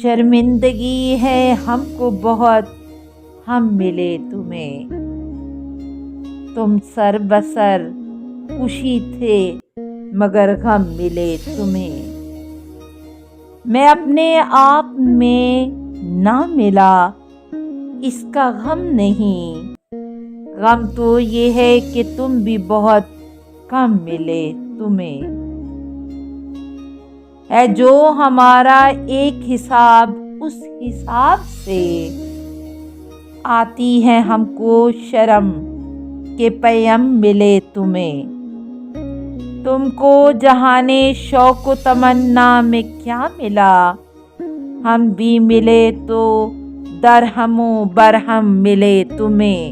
شرمندگی ہے ہم کو بہت ہم ملے تمہیں، تم سر بسر خوشی تھے مگر غم ملے تمہیں۔ میں اپنے آپ میں نہ ملا اس کا غم نہیں، غم تو یہ ہے کہ تم بھی بہت کم ملے تمہیں۔ ہے جو ہمارا ایک حساب اس حساب سے آتی ہے ہم کو شرم کہ پیم ملے تمہیں۔ تم کو جہانے شوق و تمنا میں کیا ملا، ہم بھی ملے تو درہم و برہم ملے تمہیں۔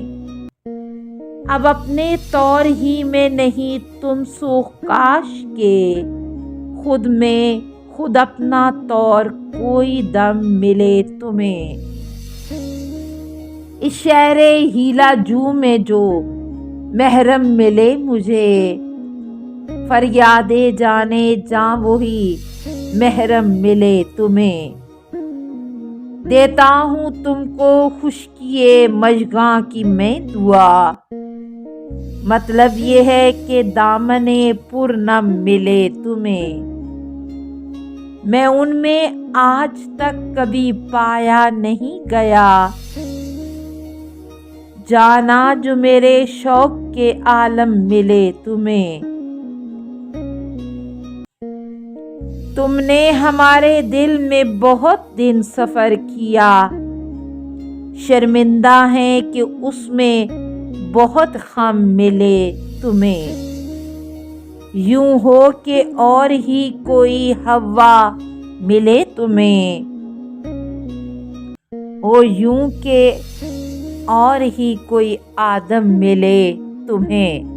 اب اپنے طور ہی میں نہیں تم سو کاش کے خود میں خود اپنا طور کوئی دم ملے تمہیں۔ اس شہر ہیلا جو میں جو محرم ملے مجھے، فریادے جانے جاں وہی محرم ملے تمہیں۔ دیتا ہوں تم کو خشکیے مژگاں کی میں دعا، مطلب یہ ہے کہ دامن پرنم ملے تمہیں۔ میں ان میں آج تک کبھی پایا نہیں گیا، جانا جو میرے شوق کے عالم ملے تمہیں۔ تم نے ہمارے دل میں بہت دن سفر کیا، شرمندہ ہیں کہ اس میں بہت غم ملے تمہیں۔ یوں ہو کہ اور ہی کوئی ہوا ملے تمہیں، او یوں کہ اور ہی کوئی آدم ملے تمہیں۔